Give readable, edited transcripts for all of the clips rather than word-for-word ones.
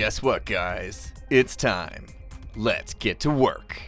Guess what, guys? It's time. Let's get to work.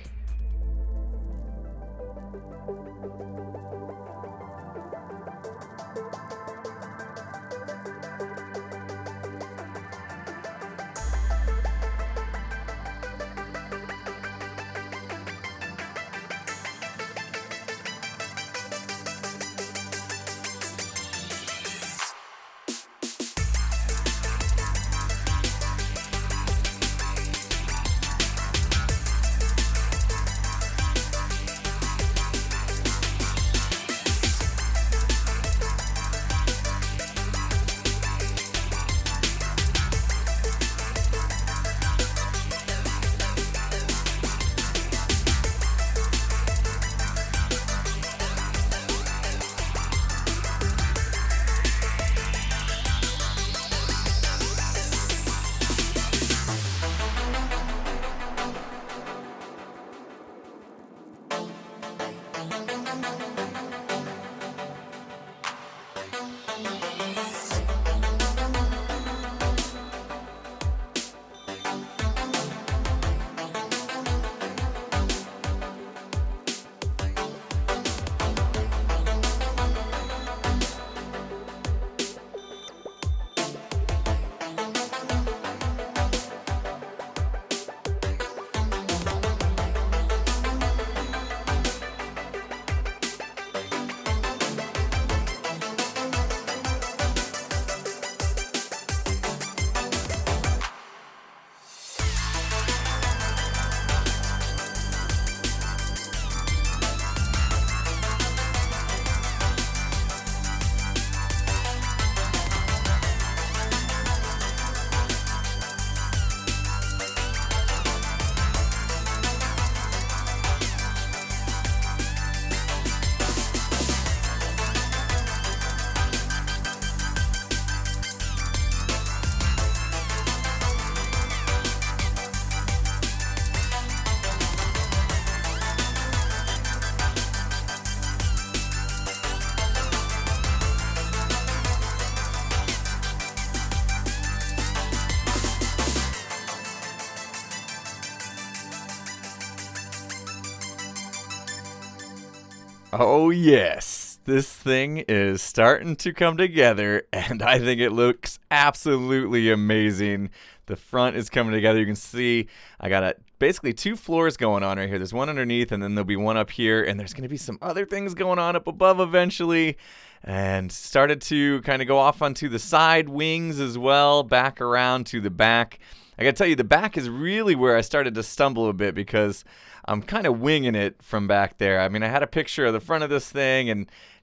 Oh yes, this thing is starting to come together, and I think it looks absolutely amazing. The front is coming together. You can see I got basically two floors going on right here. There's one underneath, and then there'll be one up here, and there's going to be some other things going on up above eventually. And started to kind of go off onto the side wings as well, back around to the back. I gotta tell you, the back is really where I started to stumble a bit because I'm kind of winging it from back there. I mean, I had a picture of the front of this thing,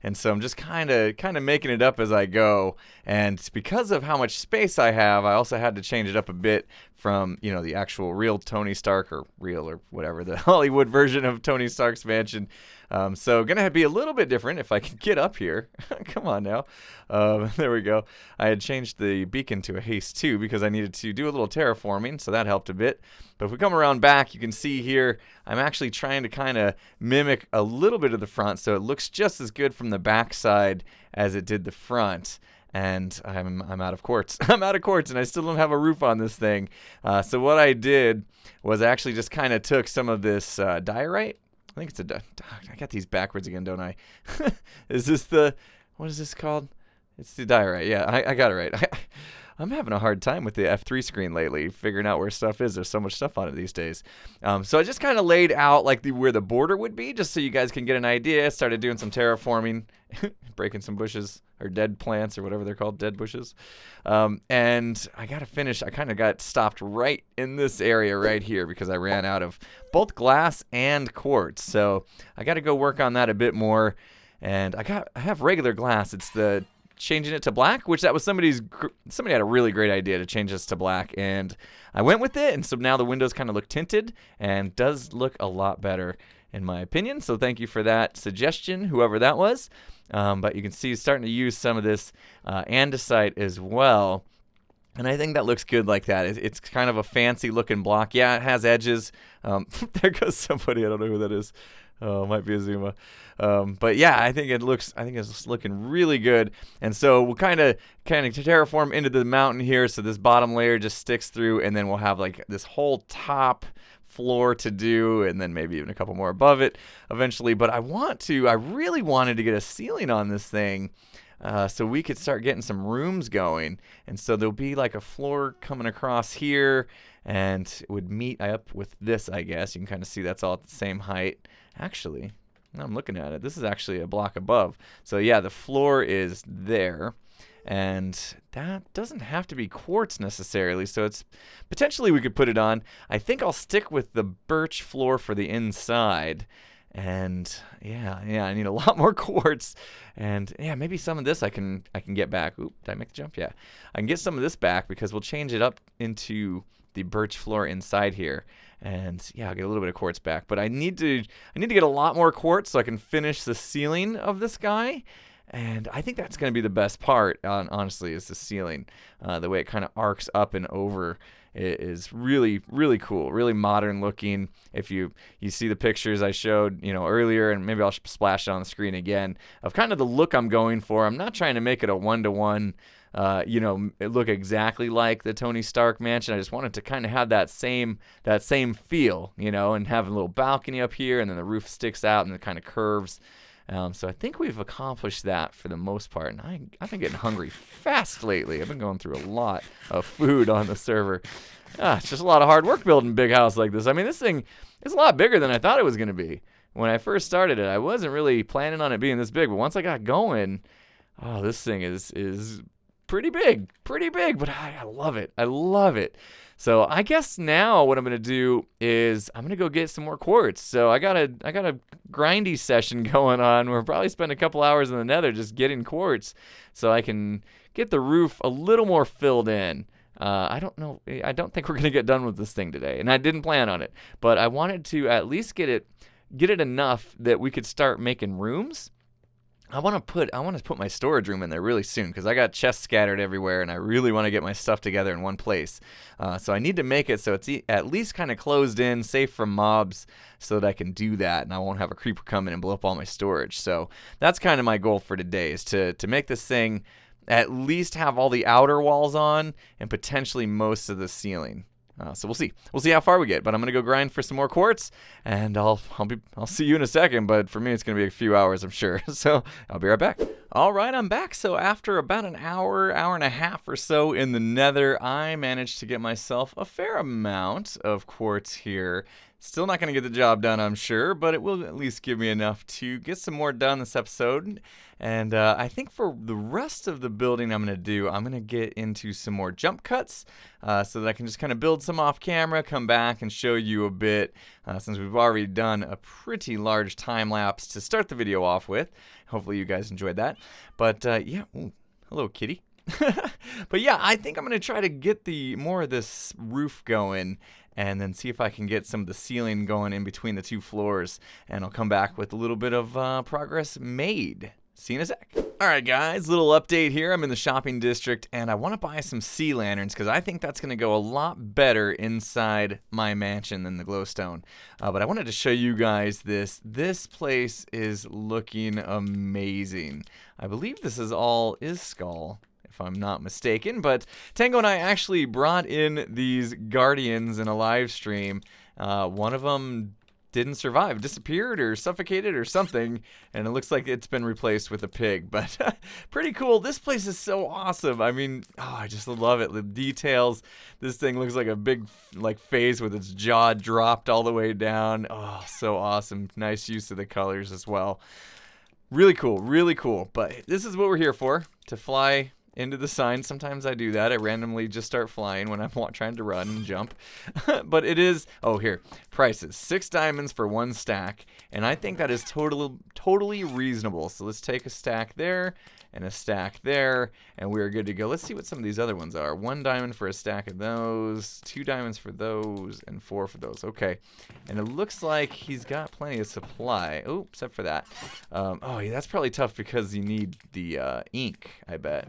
and so I'm just kind of making it up as I go. And because of how much space I have, I also had to change it up a bit from, you know, the actual real Tony Stark, or real or whatever, the Hollywood version of Tony Stark's mansion. So gonna be a little bit different if I can get up here. Come on now. There we go. I had changed the beacon to a haste 2 because I needed to do a little terraforming, so that helped a bit. But if we come around back, you can see here, I'm actually trying to kind of mimic a little bit of the front, so it looks just as good from the back side as it did the front. And I'm out of quartz. I'm out of quartz, and I still don't have a roof on this thing. So what I did was I actually just kind of took some of this diorite. I think it's I got these backwards again, don't I? Is this what is this called? It's the diorite. Yeah, I got it right. I'm having a hard time with the F3 screen lately, figuring out where stuff is. There's so much stuff on it these days. So I just kind of laid out like where the border would be, just so you guys can get an idea. Started doing some terraforming, breaking some bushes, or dead plants, or whatever they're called, dead bushes. And I got to finish. I kind of got stopped right in this area right here because I ran out of both glass and quartz. So I got to go work on that a bit more. And I have regular glass. It's the changing it to black, which that was somebody had a really great idea to change this to black, and I went with it, and so now the windows kind of look tinted and does look a lot better in my opinion. So thank you for that suggestion, whoever that was. But you can see it's starting to use some of this andesite as well. And I think that looks good like that. It's kind of a fancy looking block. Yeah, it has edges. There goes somebody. I don't know who that is. Oh, it might be a Zuma. But yeah, I think it's looking really good. And so we'll kind of terraform into the mountain here, so this bottom layer just sticks through, and then we'll have like this whole top floor to do, and then maybe even a couple more above it eventually. But I really wanted to get a ceiling on this thing. So we could start getting some rooms going. And so there'll be like a floor coming across here, and it would meet up with this, I guess. You can kind of see that's all at the same height. Actually, now I'm looking at it, this is actually a block above. So yeah, the floor is there. And that doesn't have to be quartz necessarily, so it's potentially we could put it on. I think I'll stick with the birch floor for the inside. And yeah, I need a lot more quartz, and yeah, maybe some of this I can get back. Oop, did I make the jump? Yeah, I can get some of this back because we'll change it up into the birch floor inside here, and yeah, I'll get a little bit of quartz back. But I need to get a lot more quartz so I can finish the ceiling of this guy. And I think that's going to be the best part, honestly, is the ceiling. The way it kind of arcs up and over is really, really cool, really modern looking. If you see the pictures I showed, earlier, and maybe I'll splash it on the screen again, of kind of the look I'm going for. I'm not trying to make it a one-to-one, it look exactly like the Tony Stark mansion. I just wanted to kind of have that same feel, and have a little balcony up here, and then the roof sticks out and it kind of curves. So I think we've accomplished that for the most part. And I've been getting hungry fast lately. I've been going through a lot of food on the server. It's just a lot of hard work building a big house like this. I mean, this thing is a lot bigger than I thought it was going to be. When I first started it, I wasn't really planning on it being this big. But once I got going, this thing is pretty big. But I love it. I love it. So I guess now what I'm going to do is I'm going to go get some more quartz. So I got a grindy session going on. We'll probably spend a couple hours in the nether just getting quartz so I can get the roof a little more filled in. I don't know. I don't think we're going to get done with this thing today, and I didn't plan on it. But I wanted to at least get it enough that we could start making rooms. I want to put my storage room in there really soon because I got chests scattered everywhere, and I really want to get my stuff together in one place. So I need to make it so it's at least kind of closed in, safe from mobs, so that I can do that, and I won't have a creeper come in and blow up all my storage. So that's kind of my goal for today, is to make this thing at least have all the outer walls on and potentially most of the ceiling. So we'll see. We'll see how far we get. But I'm gonna go grind for some more quartz, and I'll see you in a second. But for me, it's gonna be a few hours, I'm sure. So I'll be right back. All right, I'm back. So after about an hour and a half or so in the nether, I managed to get myself a fair amount of quartz here. Still not going to get the job done, I'm sure, but it will at least give me enough to get some more done this episode. And I think for the rest of the building I'm going to get into some more jump cuts so that I can just kind of build some off camera, come back and show you a bit since we've already done a pretty large time lapse to start the video off with. Hopefully you guys enjoyed that. But yeah, ooh, hello kitty. But yeah, I think I'm going to try to get more of this roof going and then see if I can get some of the ceiling going in between the two floors. And I'll come back with a little bit of progress made. See you in a sec. Alright guys, little update here. I'm in the shopping district and I want to buy some sea lanterns because I think that's going to go a lot better inside my mansion than the glowstone. But I wanted to show you guys this. This place is looking amazing. I believe this is all Skull, if I'm not mistaken, but Tango and I actually brought in these guardians in a live stream. One of them didn't survive, disappeared or suffocated or something, and it looks like it's been replaced with a pig, but pretty cool. This place is so awesome. I mean, I just love it. The details. This thing looks like a big face with its jaw dropped all the way down. Oh, so awesome. Nice use of the colors as well. Really cool, really cool. But this is what we're here for, to fly into the sign. Sometimes I do that. I randomly just start flying when I'm trying to run and jump. But it is, here, prices. 6 diamonds for 1 stack. And I think that is totally reasonable. So let's take a stack there and a stack there, and we're good to go. Let's see what some of these other ones are. 1 diamond for a stack of those, 2 diamonds for those, and 4 for those. Okay, and it looks like he's got plenty of supply. Oh, except for that. Yeah, that's probably tough because you need the ink, I bet.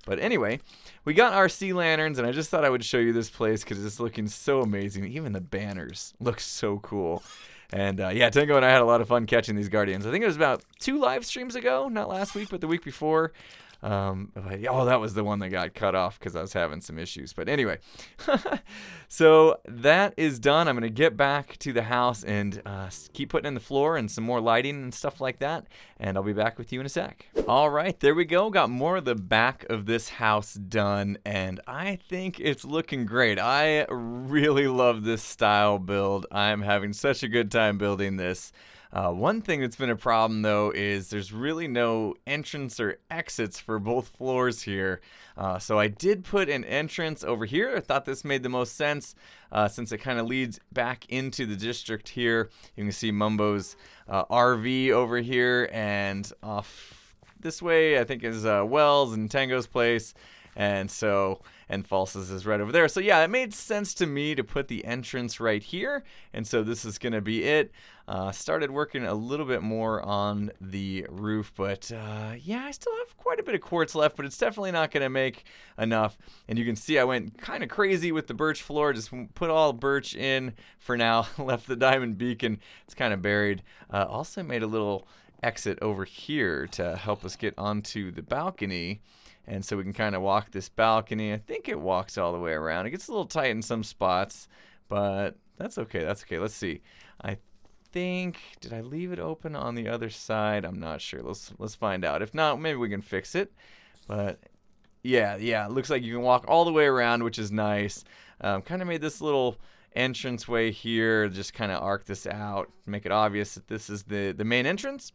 But anyway, we got our sea lanterns, and I just thought I would show you this place because it's looking so amazing. Even the banners look so cool. And yeah, Tango and I had a lot of fun catching these guardians. I think it was about 2 live streams ago, not last week, but the week before. Oh, that was the one that got cut off because I was having some issues. But anyway, so that is done. I'm going to get back to the house and keep putting in the floor and some more lighting and stuff like that. And I'll be back with you in a sec. All right, there we go. Got more of the back of this house done, and I think it's looking great. I really love this style build. I'm having such a good time building this. One thing that's been a problem, though, is there's really no entrance or exits for both floors here. So I did put an entrance over here. I thought this made the most sense since it kind of leads back into the district here. You can see Mumbo's RV over here, and off this way I think is Wells and Tango's place. And False's is right over there. So yeah, it made sense to me to put the entrance right here. And so this is going to be it. Started working a little bit more on the roof, but yeah, I still have quite a bit of quartz left, but it's definitely not going to make enough. And you can see I went kind of crazy with the birch floor, just put all birch in for now, left the diamond beacon, it's kind of buried. Also made a little exit over here to help us get onto the balcony. And so we can kind of walk this balcony. I think it walks all the way around. It gets a little tight in some spots, but that's okay. That's okay. Let's see. I think, did I leave it open on the other side? I'm not sure. Let's find out. If not, maybe we can fix it. But yeah, it looks like you can walk all the way around, which is nice. Kind of made this little entranceway here, just kind of arc this out, make it obvious that this is the main entrance.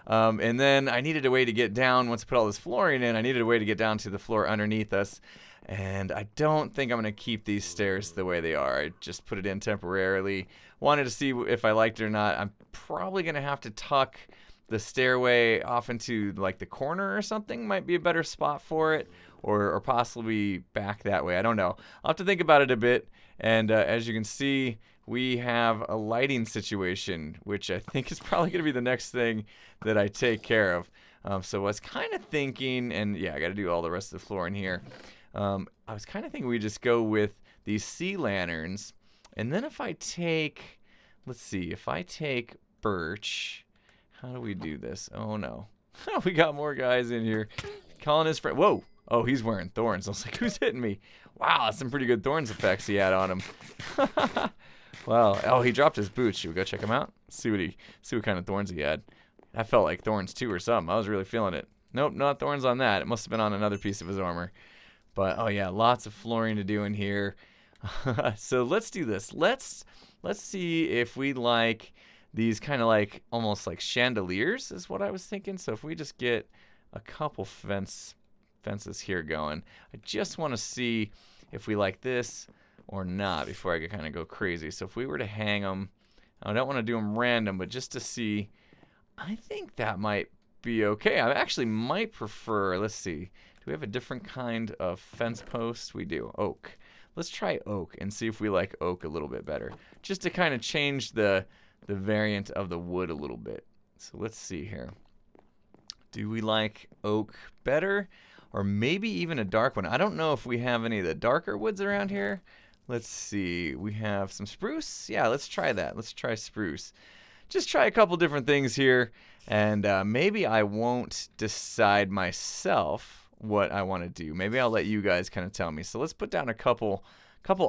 And then I needed a way to get down. Once I put all this flooring in, I needed a way to get down to the floor underneath us. And I don't think I'm going to keep these stairs the way they are. I just put it in temporarily. Wanted to see if I liked it or not. I'm probably going to have to tuck the stairway off into like the corner or something. Might be a better spot for it. Or possibly back that way. I don't know. I'll have to think about it a bit. And as you can see, we have a lighting situation, which I think is probably going to be the next thing that I take care of. So I was kind of thinking, and yeah, I got to do all the rest of the floor in here. I was kind of thinking we just go with these sea lanterns. And then if I take, let's see, if I take birch, how do we do this? Oh, no. We got more guys in here. Calling his friend. Whoa. Oh, he's wearing thorns. I was like, who's hitting me? Wow, that's some pretty good thorns effects he had on him. Wow. Oh, he dropped his boots. Should we go check him out? See what kind of thorns he had. I felt like thorns too or something. I was really feeling it. Nope, not thorns on that. It must have been on another piece of his armor. But oh yeah, lots of flooring to do in here. So let's do this. Let's see if we like these kind of like almost like chandeliers is what I was thinking. So if we just get a couple fences here going. I just want to see if we like this or not before I kind of go crazy. So if we were to hang them, I don't want to do them random, but just to see, I think that might be okay. I actually might prefer, let's see, do we have a different kind of fence post? We do, oak. Let's try oak and see if we like oak a little bit better, just to kind of change the variant of the wood a little bit. So let's see here. Do we like oak better? Or maybe even a dark one. I don't know if we have any of the darker woods around here. Let's see. We have some spruce. Yeah, let's try that. Let's try spruce. Just try a couple different things here. And maybe I won't decide myself what I want to do. Maybe I'll let you guys kind of tell me. So let's put down a couple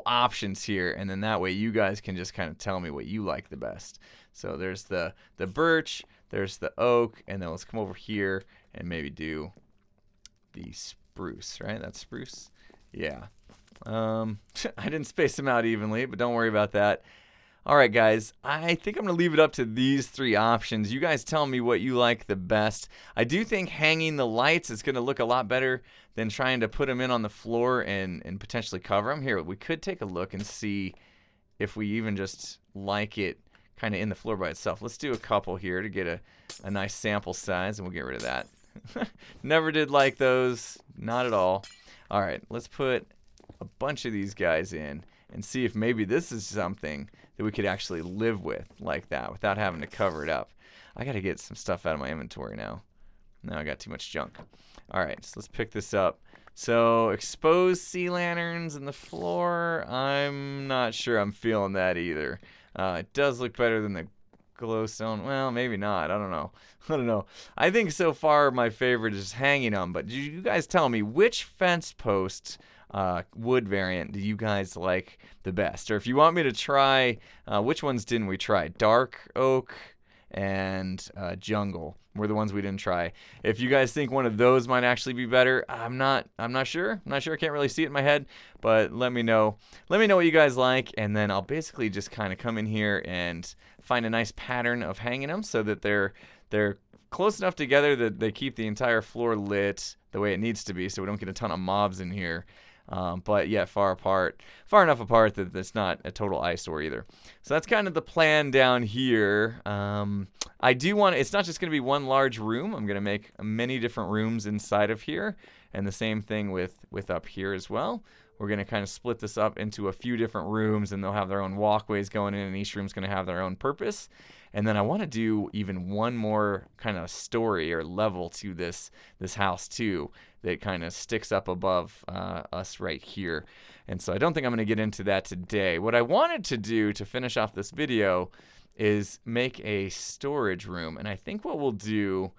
options here. And then that way you guys can just kind of tell me what you like the best. So there's the birch. There's the oak. And then let's come over here and maybe do the spruce, right? That's spruce. Yeah. I didn't space them out evenly, but don't worry about that. All right, guys. I think I'm going to leave it up to these 3 options. You guys tell me what you like the best. I do think hanging the lights is going to look a lot better than trying to put them in on the floor and potentially cover them. Here, we could take a look and see if we even just like it kind of in the floor by itself. Let's do a couple here to get a nice sample size, and we'll get rid of that. Never did like those, not at all. All right, let's put a bunch of these guys in and see if maybe this is something that we could actually live with like that without having to cover it up. I got to get some stuff out of my inventory now. Now I got too much junk. All right, so let's pick this up. So exposed sea lanterns in the floor, I'm not sure I'm feeling that either. It does look better than the glowstone. Well, maybe not. I don't know. I don't know. I think so far my favorite is hanging them. But you guys tell me, which fence post wood variant do you guys like the best? Or if you want me to try, which ones didn't we try? Dark oak and jungle were the ones we didn't try. If you guys think one of those might actually be better, I'm not sure. I can't really see it in my head, but let me know. Let me know what you guys like, and then I'll basically just kind of come in here and find a nice pattern of hanging them so that they're close enough together that they keep the entire floor lit the way it needs to be, so we don't get a ton of mobs in here. But yet far enough apart that it's not a total eyesore either. So that's kind of the plan down here. I do want it's not just going to be one large room. I'm going to make many different rooms inside of here, and the same thing with up here as well. We're going to kind of split this up into a few different rooms, and they'll have their own walkways going in, and each room's going to have their own purpose. And then I want to do even one more kind of story or level to this house too, that kind of sticks up above us right here. And so I don't think I'm going to get into that today. What I wanted to do to finish off this video is make a storage room. And I think what we'll do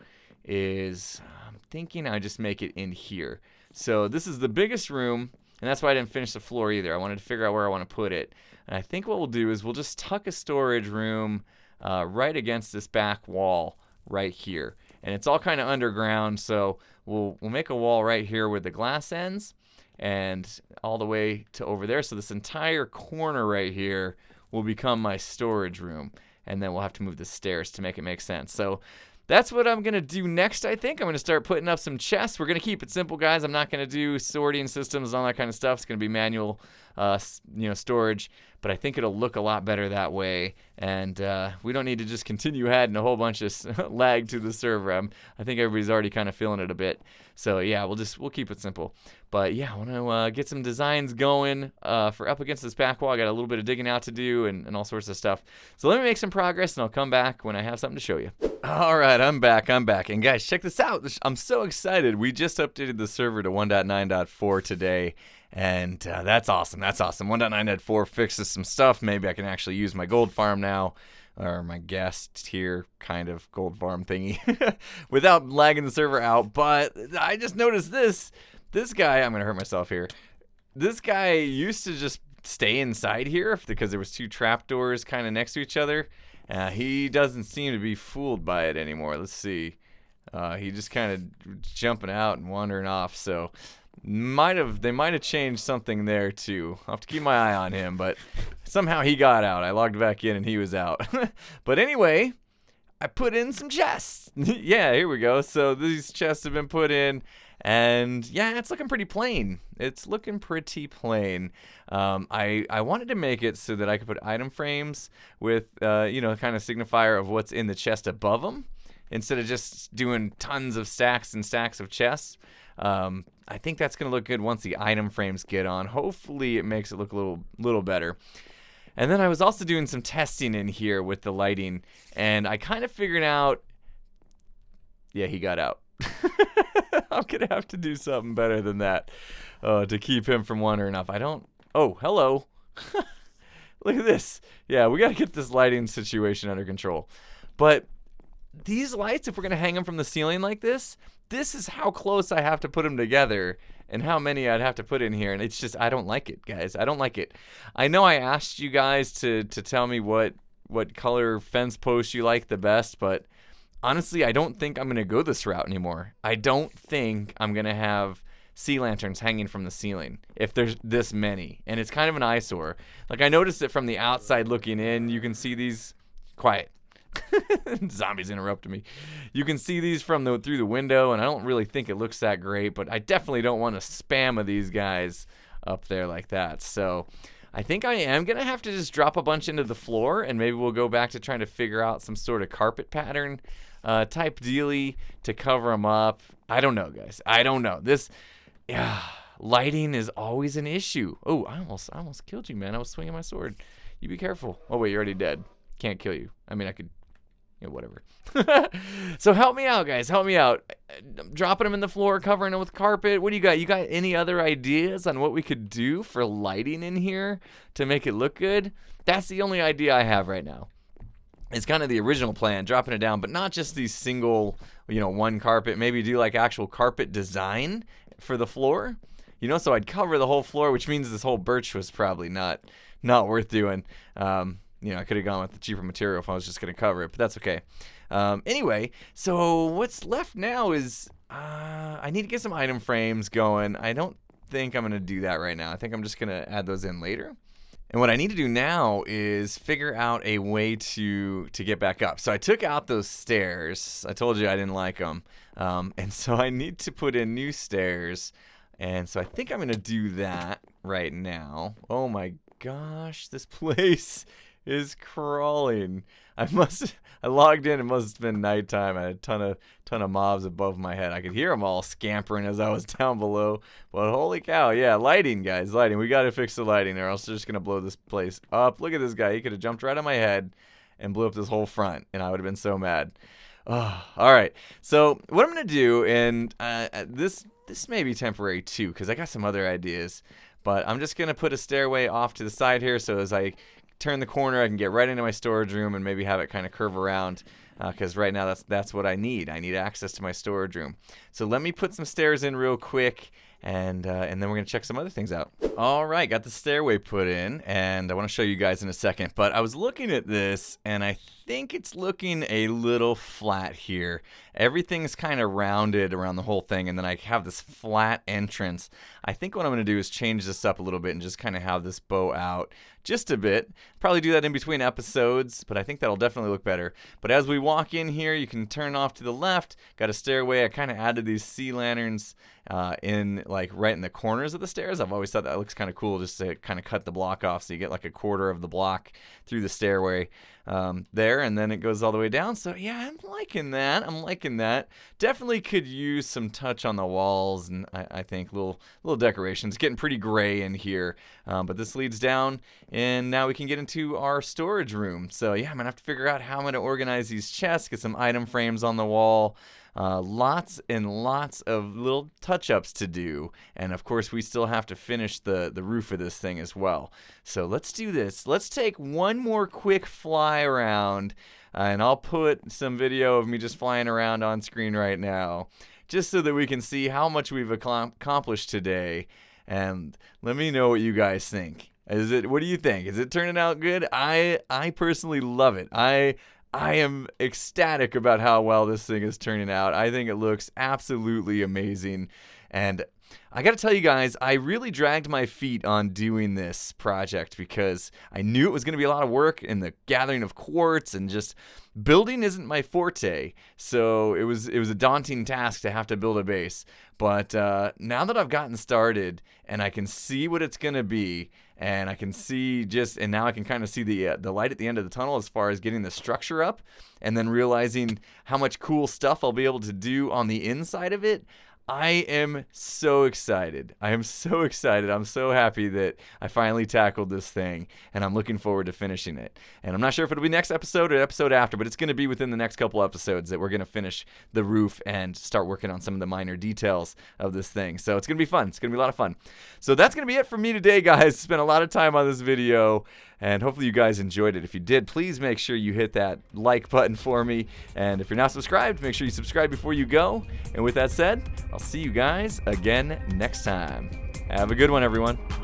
is, I'm thinking I just make it in here. So this is the biggest room, and that's why I didn't finish the floor either. I wanted to figure out where I want to put it. And I think what we'll do is we'll just tuck a storage room right against this back wall right here. And it's all kind of underground, so we'll make a wall right here where the glass ends and all the way to over there. So this entire corner right here will become my storage room. And then we'll have to move the stairs to make it make sense. So that's what I'm going to do next, I think. I'm going to start putting up some chests. We're going to keep it simple, guys. I'm not going to do sorting systems and all that kind of stuff. It's going to be manual storage. But I think it'll look a lot better that way. And we don't need to just continue adding a whole bunch of lag to the server. I think everybody's already kind of feeling it a bit. So yeah, we'll keep it simple. But yeah, I want to get some designs going for up against this back wall. I got a little bit of digging out to do and all sorts of stuff. So let me make some progress, and I'll come back when I have something to show you. All right, I'm back. And guys, check this out. I'm so excited. We just updated the server to 1.9.4 today. And that's awesome. 1.9.4 fixes some stuff. Maybe I can actually use my gold farm now, or my guest tier kind of gold farm thingy, without lagging the server out. But I just noticed this guy, I'm going to hurt myself here. This guy used to just stay inside here because there was two trapdoors kind of next to each other. He doesn't seem to be fooled by it anymore. Let's see. He just kind of jumping out and wandering off. So they might have changed something there too. I'll have to keep my eye on him, but somehow he got out. I logged back in and he was out. But anyway, I put in some chests. Yeah, here we go. So these chests have been put in, and yeah, it's looking pretty plain. I wanted to make it so that I could put item frames with kind of signifier of what's in the chest above them, instead of just doing tons of stacks and stacks of chests. I think that's going to look good once the item frames get on. Hopefully it makes it look a little better. And then I was also doing some testing in here with the lighting, and I kind of figured out, yeah, he got out. I'm going to have to do something better than that to keep him from wandering off. Oh, hello. Look at this. Yeah, we got to get this lighting situation under control. But these lights, if we're going to hang them from the ceiling like this is how close I have to put them together and how many I'd have to put in here. And it's just, I don't like it, guys. I don't like it. I know I asked you guys to tell me what color fence post you like the best, but honestly, I don't think I'm going to go this route anymore. I don't think I'm going to have sea lanterns hanging from the ceiling if there's this many. And it's kind of an eyesore. Like, I noticed it from the outside looking in. You can see these. Quiet. Zombies interrupted me. You can see these through the window, and I don't really think it looks that great, but I definitely don't want a spam of these guys up there like that. So I think I am going to have to just drop a bunch into the floor, and maybe we'll go back to trying to figure out some sort of carpet pattern type dealy to cover them up. I don't know, guys. I don't know. Lighting is always an issue. Oh, I almost killed you, man. I was swinging my sword. You be careful. Oh, wait, you're already dead. Can't kill you. I mean, I could, whatever. So help me out, guys. Help me out. Dropping them in the floor, covering them with carpet. What do you got? You got any other ideas on what we could do for lighting in here to make it look good? That's the only idea I have right now. is kind of the original plan, dropping it down, but not just these single, one carpet. Maybe do like actual carpet design for the floor, so I'd cover the whole floor, which means this whole birch was probably not worth doing. I could have gone with the cheaper material if I was just going to cover it, but that's okay. Anyway, so what's left now is I need to get some item frames going. I don't think I'm going to do that right now. I think I'm just going to add those in later. And what I need to do now is figure out a way to get back up. So I took out those stairs. I told you I didn't like them. And so I need to put in new stairs. And so I think I'm going to do that right now. Oh my gosh, this place is crawling. I logged in, it must have been nighttime. I had a ton of mobs above my head. I could hear them all scampering as I was down below. But holy cow, yeah, lighting, guys, lighting. We got to fix the lighting or else they're just going to blow this place up. Look at this guy. He could have jumped right on my head and blew up this whole front, and I would have been so mad. Oh, all right, so what I'm going to do, and this may be temporary too, because I got some other ideas, but I'm just going to put a stairway off to the side here, so as I turn the corner, I can get right into my storage room and maybe have it kind of curve around, because right now that's what I need. I need access to my storage room. So let me put some stairs in real quick, and then we're going to check some other things out. All right, got the stairway put in, and I want to show you guys in a second. But I was looking at this, and I think it's looking a little flat here. Everything's kind of rounded around the whole thing, and then I have this flat entrance. I think what I'm going to do is change this up a little bit and just kind of have this bow out just a bit. Probably do that in between episodes, but I think that'll definitely look better. But as we walk in here, you can turn off to the left. Got a stairway. I kind of added these sea lanterns in like right in the corners of the stairs. I've always thought that looks kind of cool, just to kind of cut the block off so you get like a quarter of the block through the stairway there, and then it goes all the way down. So yeah, I'm liking that. Definitely could use some touch on the walls, and I think little decorations. Getting pretty gray in here, but this leads down, and now we can get into our storage room. So yeah, I'm gonna have to figure out how I'm gonna organize these chests, get some item frames on the wall. Lots and lots of little touch-ups to do, and of course we still have to finish the roof of this thing as well. So let's do this. Let's take one more quick fly around, and I'll put some video of me just flying around on screen right now, just so that we can see how much we've accomplished today, and let me know what you guys think. What do you think? Is it turning out good? I personally love it. I am ecstatic about how well this thing is turning out. I think it looks absolutely amazing. And I got to tell you guys, I really dragged my feet on doing this project because I knew it was going to be a lot of work in the gathering of quartz, and just building isn't my forte. So it was a daunting task to have to build a base. But now that I've gotten started and I can see what it's going to be, and I can see and now I can kind of see the light at the end of the tunnel as far as getting the structure up, and then realizing how much cool stuff I'll be able to do on the inside of it. I am so excited. I'm so happy that I finally tackled this thing, and I'm looking forward to finishing it. And I'm not sure if it'll be next episode or episode after, but it's going to be within the next couple episodes that we're going to finish the roof and start working on some of the minor details of this thing. So it's going to be fun. It's going to be a lot of fun. So that's going to be it for me today, guys. Spent a lot of time on this video, and hopefully you guys enjoyed it. If you did, please make sure you hit that like button for me. And if you're not subscribed, make sure you subscribe before you go. And with that said, I'll see you guys again next time. Have a good one, everyone.